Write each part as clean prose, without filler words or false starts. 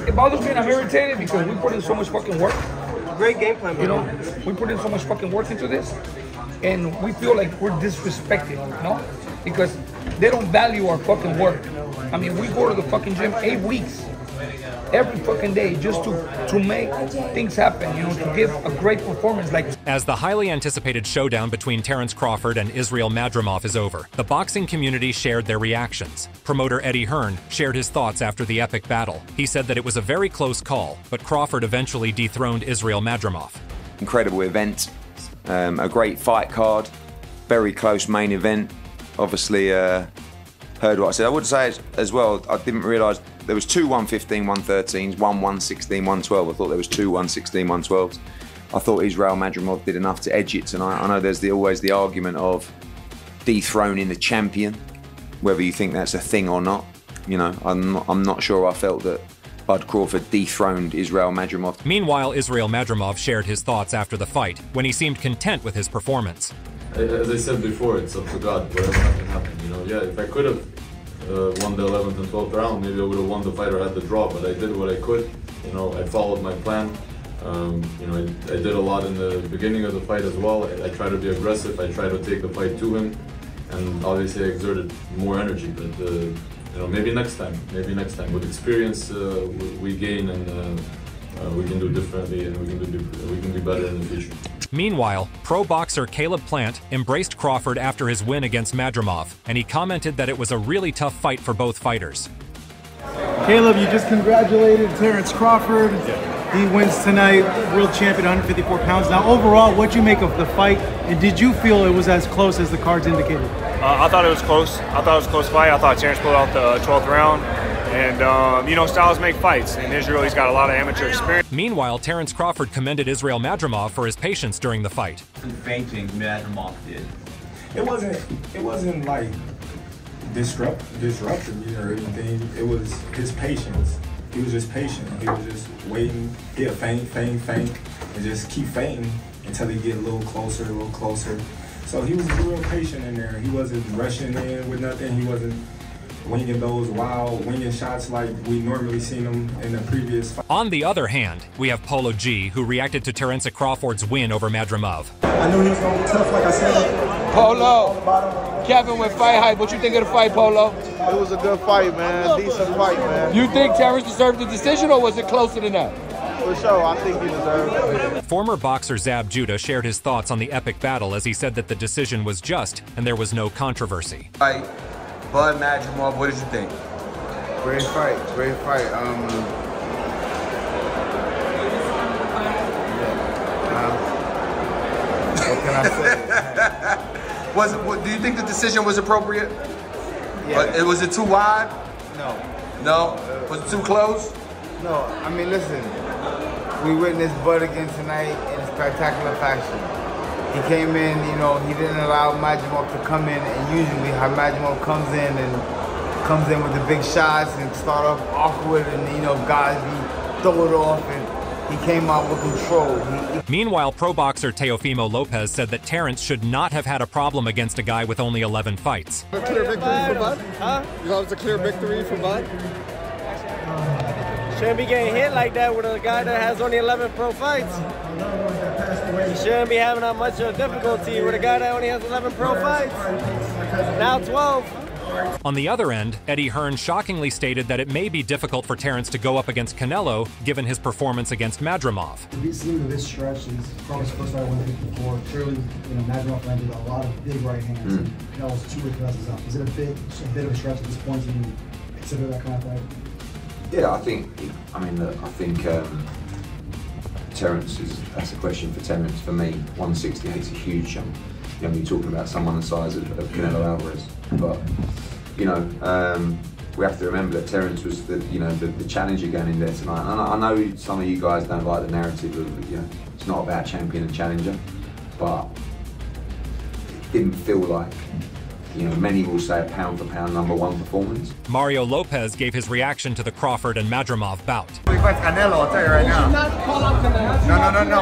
it bothers me and I'm irritated because we put in so much fucking work. Great game plan, you know. We put in so much fucking work into this, and we feel like we're disrespected, you know, because they don't value our fucking work. I mean, we go to the fucking gym 8 weeks, every fucking day, just to make things happen, you know, to give a great performance. Like, as the highly anticipated showdown between Terence Crawford and Israil Madrimov is over, the boxing community shared their reactions. Promoter Eddie Hearn shared his thoughts after the epic battle. He said that it was a very close call, but Crawford eventually dethroned Israil Madrimov. Incredible event, a great fight card, very close main event. Obviously, heard what I said. I would say as well, I didn't realise there was two 115, 113s, one 116, 112. I thought there was two 116, 112s. I thought Israil Madrimov did enough to edge it tonight. I know there's always the argument of dethroning the champion, whether you think that's a thing or not. You know, I'm not sure I felt that Bud Crawford dethroned Israil Madrimov. Meanwhile, Israil Madrimov shared his thoughts after the fight, when he seemed content with his performance. As I said before, it's up to God, whatever can happen. You know, yeah, if I could have won the 11th and 12th round, maybe I would have won the fight or had the draw, but I did what I could. You know, I followed my plan. You know, I did a lot in the beginning of the fight as well. I tried to be aggressive. I tried to take the fight to him, and obviously I exerted more energy. But you know, maybe next time. Maybe next time. With experience, we gain, and we can do differently, and we can be better in the future. Meanwhile, pro boxer Caleb Plant embraced Crawford after his win against Madrimov, and he commented that it was a really tough fight for both fighters. Caleb, you just congratulated Terence Crawford. He wins tonight, world champion, 154 pounds. Now, overall, what'd you make of the fight, and did you feel it was as close as the cards indicated? I thought it was close. I thought it was a close fight. I thought Terence pulled out the 12th round. And, you know, styles make fights. In Israel, he's got a lot of amateur experience. Meanwhile, Terence Crawford commended Israil Madrimov for his patience during the fight. Fainting, Madrimov did. It wasn't like disrupting me or anything. It was his patience. He was just patient. He was just waiting. He'd feint, and just keep feinting until he get a little closer. So he was real patient in there. He wasn't rushing in with nothing. He wasn't winging those wild winging shots like we normally seen them in the previous fight. On the other hand, we have Polo G, who reacted to Terence Crawford's win over Madrimov. I knew he was going to be tough, like I said. Polo, Kevin with Fight Hype. What you think of the fight, Polo? It was a good fight, man. Decent fight, man. You think Terence deserved the decision, or was it closer than that? For sure, I think he deserved it. Former boxer Zab Judah shared his thoughts on the epic battle as he said that the decision was just and there was no controversy. Bud Madrimov, what did you think? Great fight. What can I say? Do you think the decision was appropriate? Yeah. Was it too wide? No. No? Was it too close? No. I mean, listen. We witnessed Bud again tonight in a spectacular fashion. He came in, you know, he didn't allow Madrimov to come in, and usually how Madrimov comes in with the big shots and start off awkward, and, you know, guys be throw it off, and he came out with control. Meanwhile, pro boxer Teofimo Lopez said that Terence should not have had a problem against a guy with only 11 fights. A clear victory for Bud? Huh? You thought it was a clear victory for Bud? Shouldn't be getting hit like that with a guy that has only 11 pro fights. You shouldn't be having that much of difficulty with a guy that only has 11 pro fights. Now 12. On the other end, Eddie Hearn shockingly stated that it may be difficult for Terence to go up against Canelo given his performance against Madrimov. We've seen this stretch is probably supposed to have 154. Clearly, you know, Madrimov landed a lot of big right hands. And Canelo's 2 weight classes up. Is it a bit of a stretch at this point to consider that kind of fight? Yeah, I think Terence that's a question for Terence. For me, 168 is a huge jump. You know, you're talking about someone the size of Canelo Alvarez, but you know, we have to remember that Terence was the challenger going in there tonight. And I know some of you guys don't like the narrative of, you know, it's not about champion and challenger, but it didn't feel like many will say a pound-for-pound #1 performance. Mario Lopez gave his reaction to the Crawford and Madrimov bout. He fights Canelo, I'll tell you right now. No.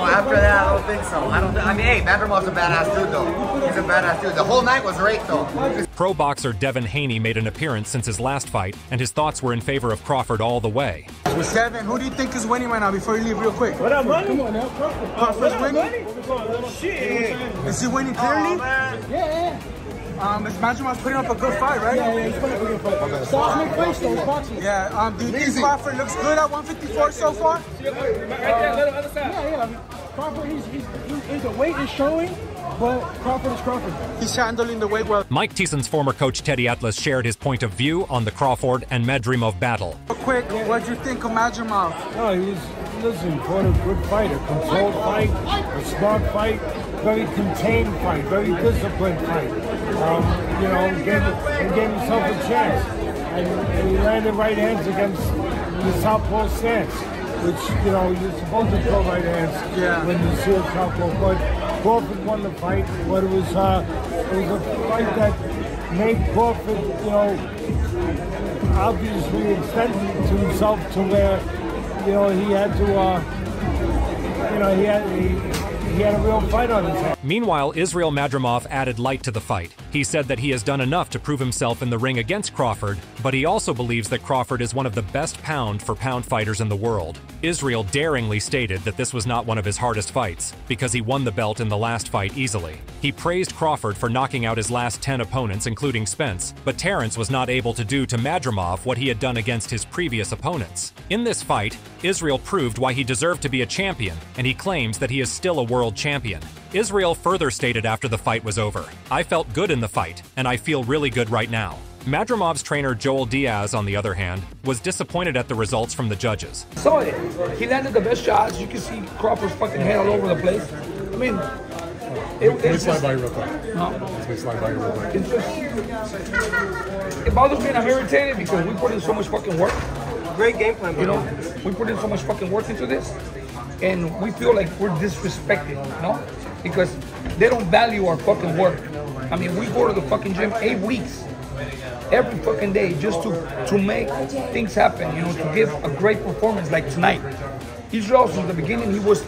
After that, I don't think so. I mean, hey, Madrimov's a badass dude, though. He's a badass dude. The whole night was great, though. Pro boxer Devin Haney made an appearance since his last fight, and his thoughts were in favor of Crawford all the way. Devin, who do you think is winning right now before you leave real quick? What up, buddy? Come on now. Crawford's winning? Shit. Is he winning clearly? Yeah. Is Madrimov's putting up a good fight, right? Yeah, he's putting up a good fight. Stars make fights, though. It's boxing. Yeah. Do you think Crawford looks good at 154 so far? Right there, other side. Yeah. Crawford, the weight is showing, but Crawford is Crawford. He's handling the weight well. Mike Tyson's former coach Teddy Atlas shared his point of view on the Crawford and Madrimov battle. Real quick, what'd you think of Madrimov? No, listen, fought a good fight, a controlled fight, a smart fight, very contained fight, very disciplined fight. Gave himself a chance. And he landed right hands against the southpaw stance, which, you're supposed to throw right hands when you see a southpaw. But Crawford won the fight, but it was a fight that made Crawford, obviously extend to himself to where, he had to, he had a real fight on his hands. Meanwhile, Israil Madrimov added light to the fight. He said that he has done enough to prove himself in the ring against Crawford, but he also believes that Crawford is one of the best pound-for-pound fighters in the world. Israil daringly stated that this was not one of his hardest fights, because he won the belt in the last fight easily. He praised Crawford for knocking out his last 10 opponents, including Spence, but Terence was not able to do to Madrimov what he had done against his previous opponents. In this fight, Israil proved why he deserved to be a champion, and he claims that he is still a world champion. Israil further stated after the fight was over, "I felt good in the fight, and I feel really good right now." Madrimov's trainer Joel Diaz, on the other hand, was disappointed at the results from the judges. Saw it. He landed the best shots. You can see Crawford's fucking head all over the place. I mean, it's slide by real quick. No. Let's slide by real quick. It's just, it bothers me and I'm irritated because we put in so much fucking work. Great game plan, we put in so much fucking work into this, and we feel like we're disrespected, because they don't value our fucking work. I mean, we go to the fucking gym 8 weeks, every fucking day, just to make things happen, to give a great performance like tonight. Israil, from the beginning, he was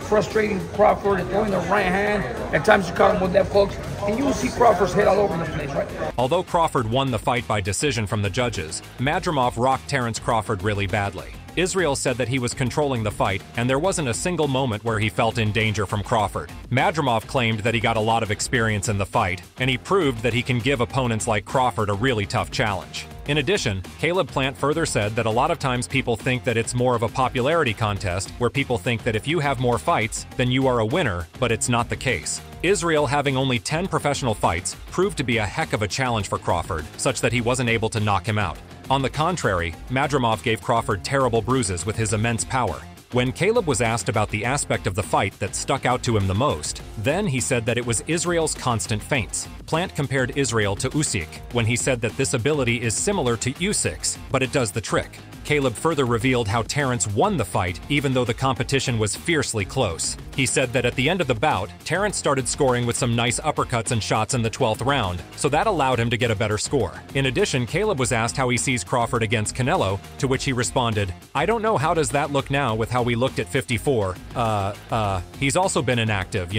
frustrating Crawford and throwing the right hand. At times, you caught him with left hooks, and you will see Crawford's head all over the place, right? Although Crawford won the fight by decision from the judges, Madrimov rocked Terence Crawford really badly. Israil said that he was controlling the fight, and there wasn't a single moment where he felt in danger from Crawford. Madrimov claimed that he got a lot of experience in the fight, and he proved that he can give opponents like Crawford a really tough challenge. In addition, Caleb Plant further said that a lot of times people think that it's more of a popularity contest, where people think that if you have more fights, then you are a winner, but it's not the case. Israil, having only 10 professional fights, proved to be a heck of a challenge for Crawford, such that he wasn't able to knock him out. On the contrary, Madrimov gave Crawford terrible bruises with his immense power. When Caleb was asked about the aspect of the fight that stuck out to him the most, then he said that it was Israil's constant feints. Plant compared Israil to Usyk when he said that this ability is similar to Usyk's, but it does the trick. Caleb further revealed how Terence won the fight even though the competition was fiercely close. He said that at the end of the bout, Terence started scoring with some nice uppercuts and shots in the 12th round, so that allowed him to get a better score. In addition, Caleb was asked how he sees Crawford against Canelo, to which he responded, "I don't know how does that look now with how we looked at 54. He's also been inactive,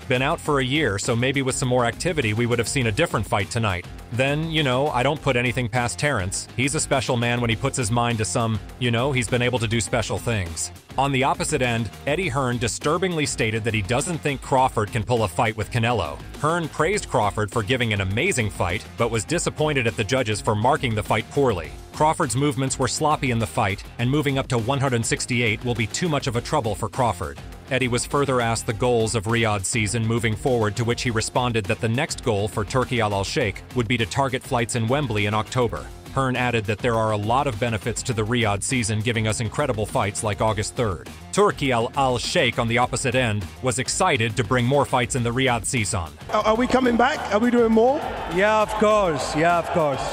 been out for a year, so maybe with some more activity we would have seen a different fight tonight. Then, I don't put anything past Terence. He's a special man when he puts his mind to some, he's been able to do special things." On the opposite end, Eddie Hearn disturbingly stated that he doesn't think Crawford can pull a fight with Canelo. Hearn praised Crawford for giving an amazing fight, but was disappointed at the judges for marking the fight poorly. Crawford's movements were sloppy in the fight, and moving up to 168 will be too much of a trouble for Crawford. Eddie was further asked the goals of Riyadh season moving forward, to which he responded that the next goal for Turki Al Sheikh would be to target flights in Wembley in October. Hearn added that there are a lot of benefits to the Riyadh season, giving us incredible fights like August 3rd. Turki Al Sheikh, on the opposite end, was excited to bring more fights in the Riyadh season. Are we coming back? Are we doing more? Yeah, of course. Yeah, of course.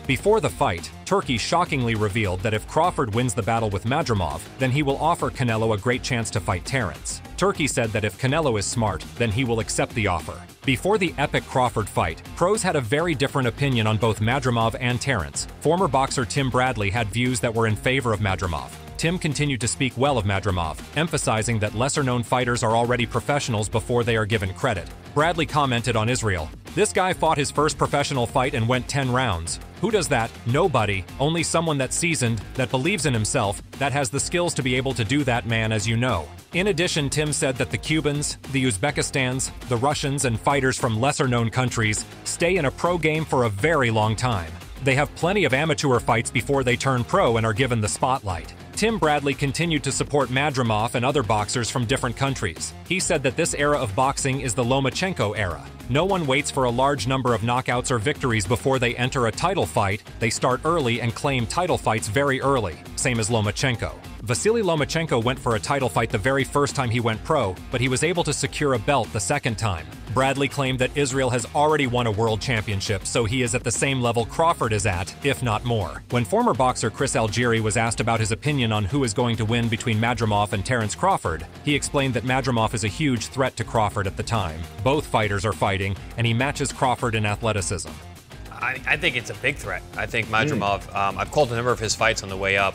Before the fight, Turkey shockingly revealed that if Crawford wins the battle with Madrimov, then he will offer Canelo a great chance to fight Terence. Turkey said that if Canelo is smart, then he will accept the offer. Before the epic Crawford fight, pros had a very different opinion on both Madrimov and Terence. Former boxer Tim Bradley had views that were in favor of Madrimov. Tim continued to speak well of Madrimov, emphasizing that lesser-known fighters are already professionals before they are given credit. Bradley commented on Israil, "This guy fought his first professional fight and went 10 rounds. Who does that? Nobody. Only someone that's seasoned, that believes in himself, that has the skills to be able to do that, man, as you know." In addition, Tim said that the Cubans, the Uzbekistans, the Russians, and fighters from lesser-known countries stay in a pro game for a very long time. They have plenty of amateur fights before they turn pro and are given the spotlight. Tim Bradley continued to support Madrimov and other boxers from different countries. He said that this era of boxing is the Lomachenko era. No one waits for a large number of knockouts or victories before they enter a title fight. They start early and claim title fights very early, same as Lomachenko. Vasily Lomachenko went for a title fight the very first time he went pro, but he was able to secure a belt the second time. Bradley claimed that Israil has already won a world championship, so he is at the same level Crawford is at, if not more. When former boxer Chris Algieri was asked about his opinion on who is going to win between Madrimov and Terence Crawford, he explained that Madrimov is a huge threat to Crawford at the time. Both fighters are fighting, and he matches Crawford in athleticism. I think it's a big threat. I think Madrimov, I've called a number of his fights on the way up.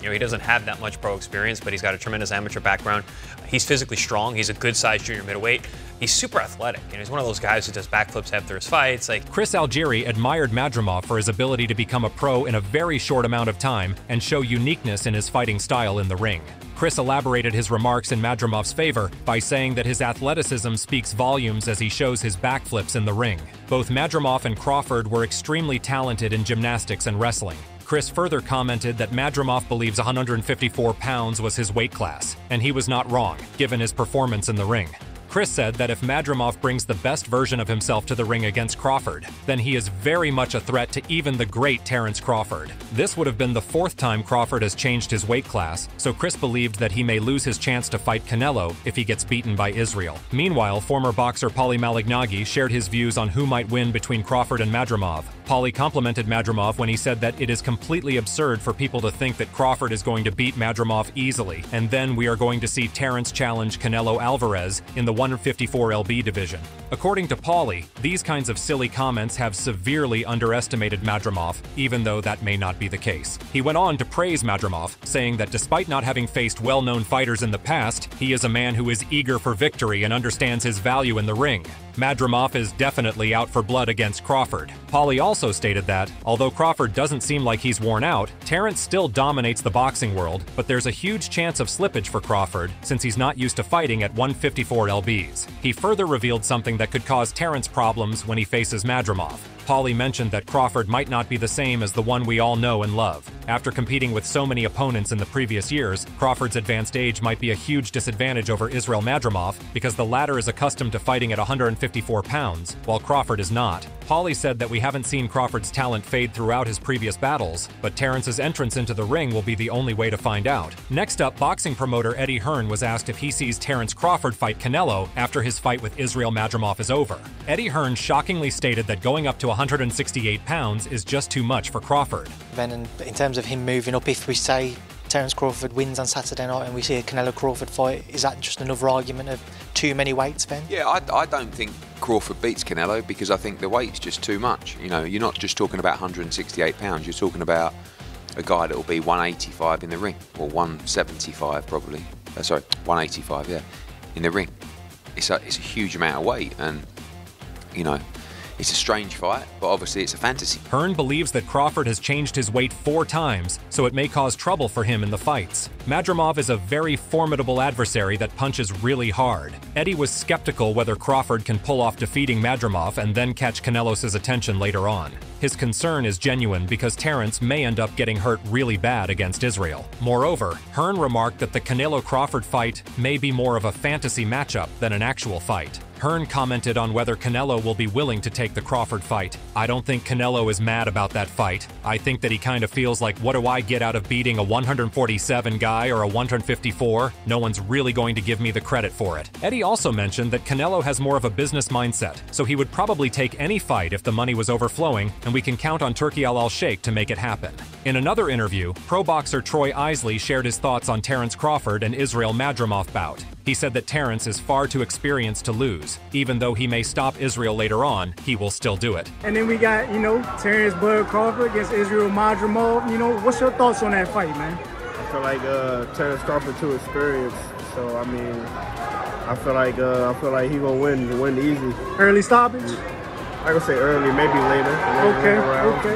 He doesn't have that much pro experience, but he's got a tremendous amateur background. He's physically strong. He's a good-sized junior middleweight. He's super athletic. He's one of those guys who does backflips after his fights. Chris Algieri admired Madrimov for his ability to become a pro in a very short amount of time and show uniqueness in his fighting style in the ring. Chris elaborated his remarks in Madrimov's favor by saying that his athleticism speaks volumes as he shows his backflips in the ring. Both Madrimov and Crawford were extremely talented in gymnastics and wrestling. Chris further commented that Madrimov believes 154 pounds was his weight class, and he was not wrong, given his performance in the ring. Chris said that if Madrimov brings the best version of himself to the ring against Crawford, then he is very much a threat to even the great Terence Crawford. This would have been the fourth time Crawford has changed his weight class, so Chris believed that he may lose his chance to fight Canelo if he gets beaten by Israil. Meanwhile, former boxer Paulie Malignaggi shared his views on who might win between Crawford and Madrimov. Paulie complimented Madrimov when he said that it is completely absurd for people to think that Crawford is going to beat Madrimov easily, and then we are going to see Terence challenge Canelo Alvarez in the 154 lb division. According to Paulie, these kinds of silly comments have severely underestimated Madrimov, even though that may not be the case. He went on to praise Madrimov, saying that despite not having faced well-known fighters in the past, he is a man who is eager for victory and understands his value in the ring. Madrimov is definitely out for blood against Crawford. Paulie also stated that, although Crawford doesn't seem like he's worn out, Terence still dominates the boxing world, but there's a huge chance of slippage for Crawford since he's not used to fighting at 154 lbs. He further revealed something that could cause Terence problems when he faces Madrimov. Paulie mentioned that Crawford might not be the same as the one we all know and love. After competing with so many opponents in the previous years, Crawford's advanced age might be a huge disadvantage over Israil Madrimov because the latter is accustomed to fighting at 154 pounds, while Crawford is not. Paulie said that we haven't seen Crawford's talent fade throughout his previous battles, but Terence's entrance into the ring will be the only way to find out. Next up, boxing promoter Eddie Hearn was asked if he sees Terence Crawford fight Canelo after his fight with Israil Madrimov is over. Eddie Hearn shockingly stated that going up to 168 pounds is just too much for Crawford. Then in terms of him moving up, if we say Terence Crawford wins on Saturday night and we see a Canelo Crawford fight, is that just another argument of too many weights, Ben? Yeah, I don't think Crawford beats Canelo because I think the weight's just too much. You know, you're not just talking about 168 pounds, you're talking about a guy that will be 185 in the ring, or 175 probably. 185, yeah, in the ring. It's a huge amount of weight, and you know, it's a strange fight, but obviously it's a fantasy. Hearn believes that Crawford has changed his weight 4 times, so it may cause trouble for him in the fights. Madrimov is a very formidable adversary that punches really hard. Eddie was skeptical whether Crawford can pull off defeating Madrimov and then catch Canelos' attention later on. His concern is genuine because Terence may end up getting hurt really bad against Israil. Moreover, Hearn remarked that the Canelo-Crawford fight may be more of a fantasy matchup than an actual fight. Hearn commented on whether Canelo will be willing to take the Crawford fight. I don't think Canelo is mad about that fight. I think that he kind of feels like, what do I get out of beating a 147 guy or a 154? No one's really going to give me the credit for it. Eddie also mentioned that Canelo has more of a business mindset, so he would probably take any fight if the money was overflowing, and we can count on Turki Al-Sheikh to make it happen. In another interview, pro boxer Troy Isley shared his thoughts on Terence Crawford and Israil Madrimov bout. He said that Terence is far too experienced to lose. Even though he may stop Israil later on, he will still do it. And then we got, Terence Crawford against Israil Madrimov. What's your thoughts on that fight, man? I feel like Terence Crawford too experienced. So I mean, I feel like he gonna win easy. Early stoppage? I gonna say early, maybe later. Okay.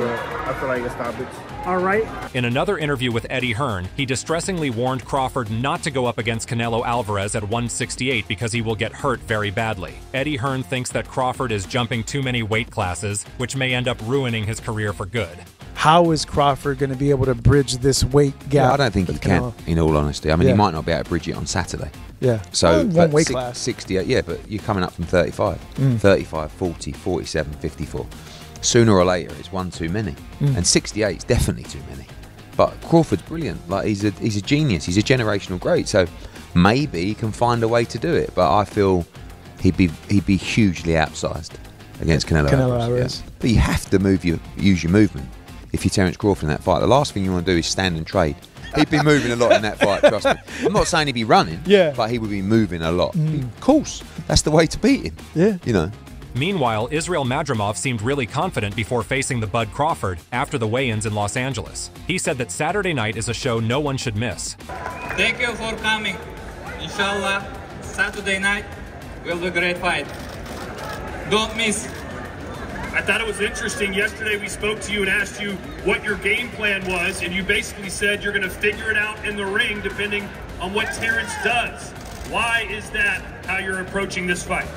But I feel like a stoppage. All right. In another interview with Eddie Hearn, he distressingly warned Crawford not to go up against Canelo Alvarez at 168 because he will get hurt very badly. Eddie Hearn thinks that Crawford is jumping too many weight classes, which may end up ruining his career for good. How is Crawford going to be able to bridge this weight gap? Yeah, I don't think he can, in all honesty. I mean, he might not be able to bridge it on Saturday. Yeah. So, one weight class. 68, yeah, but you're coming up from 35. 35, 40, 47, 54. Sooner or later, it's one too many. And 68 is definitely too many. But Crawford's brilliant. Like, he's a genius. He's a generational great. So maybe he can find a way to do it. But I feel he'd be hugely outsized against Canelo Alvarez. Yeah. But you have to use your movement. If you're Terence Crawford in that fight, the last thing you want to do is stand and trade. He'd be moving a lot in that fight, trust me. I'm not saying he'd be running, but he would be moving a lot. Of course, that's the way to beat him. Yeah. Meanwhile, Israil Madrimov seemed really confident before facing the Bud Crawford after the weigh-ins in Los Angeles. He said that Saturday night is a show no one should miss. Thank you for coming. Inshallah, Saturday night will be a great fight. Don't miss. I thought it was interesting. Yesterday we spoke to you and asked you what your game plan was, and you basically said you're going to figure it out in the ring depending on what Terence does. Why is that how you're approaching this fight?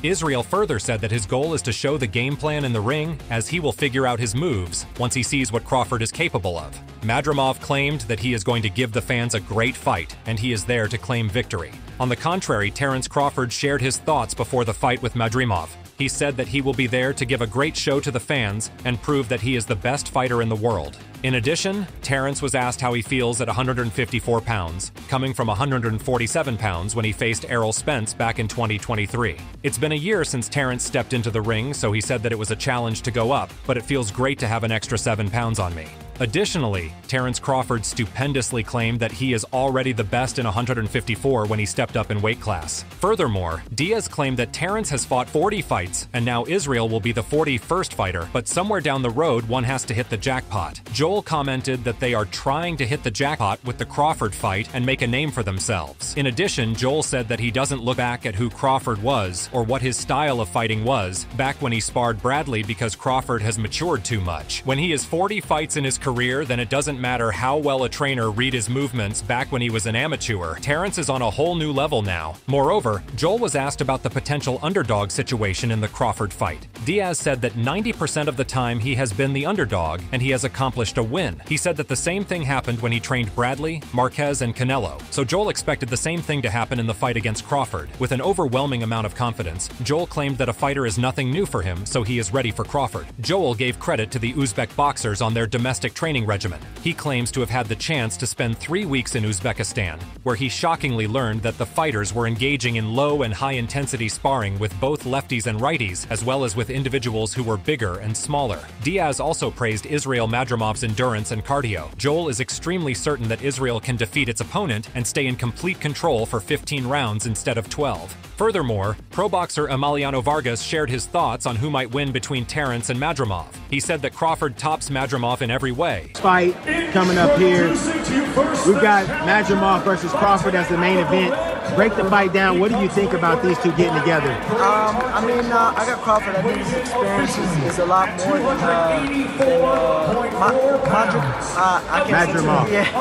Israil further said that his goal is to show the game plan in the ring, as he will figure out his moves once he sees what Crawford is capable of. Madrimov claimed that he is going to give the fans a great fight, and he is there to claim victory. On the contrary, Terence Crawford shared his thoughts before the fight with Madrimov. He said that he will be there to give a great show to the fans and prove that he is the best fighter in the world. In addition, Terence was asked how he feels at 154 pounds, coming from 147 pounds when he faced Errol Spence back in 2023. It's been a year since Terence stepped into the ring, so he said that it was a challenge to go up, but it feels great to have an extra 7 pounds on me. Additionally, Terence Crawford stupendously claimed that he is already the best in 154 when he stepped up in weight class. Furthermore, Diaz claimed that Terence has fought 40 fights, and now Israil will be the 41st fighter, but somewhere down the road one has to hit the jackpot. Joel commented that they are trying to hit the jackpot with the Crawford fight and make a name for themselves. In addition, Joel said that he doesn't look back at who Crawford was or what his style of fighting was back when he sparred Bradley because Crawford has matured too much. When he has 40 fights in his career, then it doesn't matter how well a trainer read his movements back when he was an amateur. Terence is on a whole new level now. Moreover, Joel was asked about the potential underdog situation in the Crawford fight. Diaz said that 90% of the time he has been the underdog and he has accomplished a win. He said that the same thing happened when he trained Bradley, Marquez, and Canelo. So Joel expected the same thing to happen in the fight against Crawford. With an overwhelming amount of confidence, Joel claimed that a fighter is nothing new for him, so he is ready for Crawford. Joel gave credit to the Uzbek boxers on their domestic training regimen. He claims to have had the chance to spend 3 weeks in Uzbekistan, where he shockingly learned that the fighters were engaging in low and high-intensity sparring with both lefties and righties, as well as with individuals who were bigger and smaller. Diaz also praised Israil Madrimov's endurance and cardio. Joel is extremely certain that Israil can defeat its opponent and stay in complete control for 15 rounds instead of 12. Furthermore, pro boxer Emiliano Vargas shared his thoughts on who might win between Terence and Madrimov. He said that Crawford tops Madrimov in every way. Fight coming up here. We've got Madrimov versus Crawford as the main event. Break the fight down. What do you think about these two getting together? I got Crawford. I think his experience is a lot more than Madrimov. Yeah.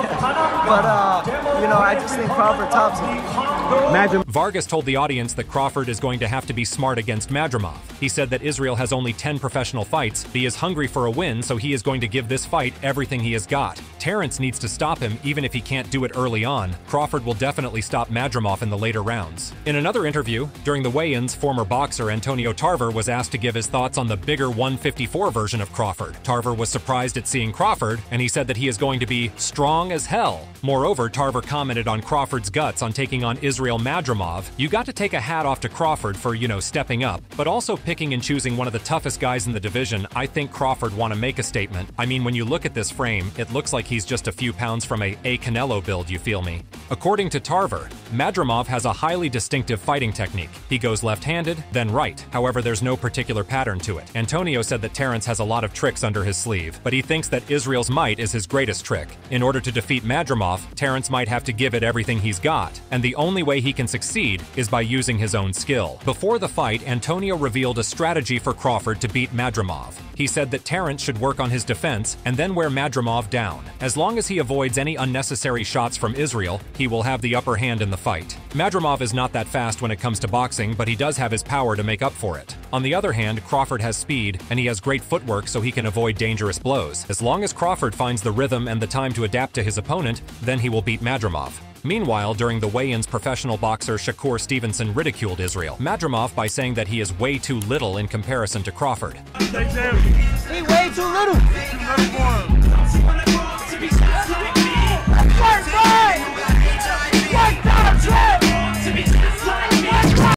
But, I just think Crawford tops him. Vargas told the audience that Crawford is going to have to be smart against Madrimov. He said that Israil has only 10 professional fights, but he is hungry for a win, so he is going to give this fight everything he has got. Terence needs to stop him even if he can't do it early on. Crawford will definitely stop Madrimov in the later rounds. In another interview, during the weigh-ins, former boxer Antonio Tarver was asked to give his thoughts on the bigger 154 version of Crawford. Tarver was surprised at seeing Crawford, and he said that he is going to be strong as hell. Moreover, Tarver commented on Crawford's guts on taking on Israil Madrimov. You got to take a hat off to Crawford for, stepping up, but also picking and choosing one of the toughest guys in the division. I think Crawford want to make a statement. I mean, when you look at this frame, it looks like he's just a few pounds from a Canelo build, you feel me? According to Tarver, Madrimov has a highly distinctive fighting technique. He goes left-handed, then right. However, there's no particular pattern to it. Antonio said that Terence has a lot of tricks under his sleeve, but he thinks that Israil's might is his greatest trick. In order to defeat Madrimov, Terence might have to give it everything he's got, and the only way he can succeed is by using his own skill. Before the fight, Antonio revealed a strategy for Crawford to beat Madrimov. He said that Terence should work on his defense and then wear Madrimov down. As long as he avoids any unnecessary shots from Israil, he will have the upper hand in the fight. Madrimov is not that fast when it comes to boxing, but he does have his power to make up for it. On the other hand, Crawford has speed, and he has great footwork so he can avoid dangerous blows. As long as Crawford finds the rhythm and the time to adapt to his opponent, then he will beat Madrimov. Meanwhile, during the weigh-ins, professional boxer Shakur Stevenson ridiculed Israil Madrimov by saying that he is way too little in comparison to Crawford. He way too little.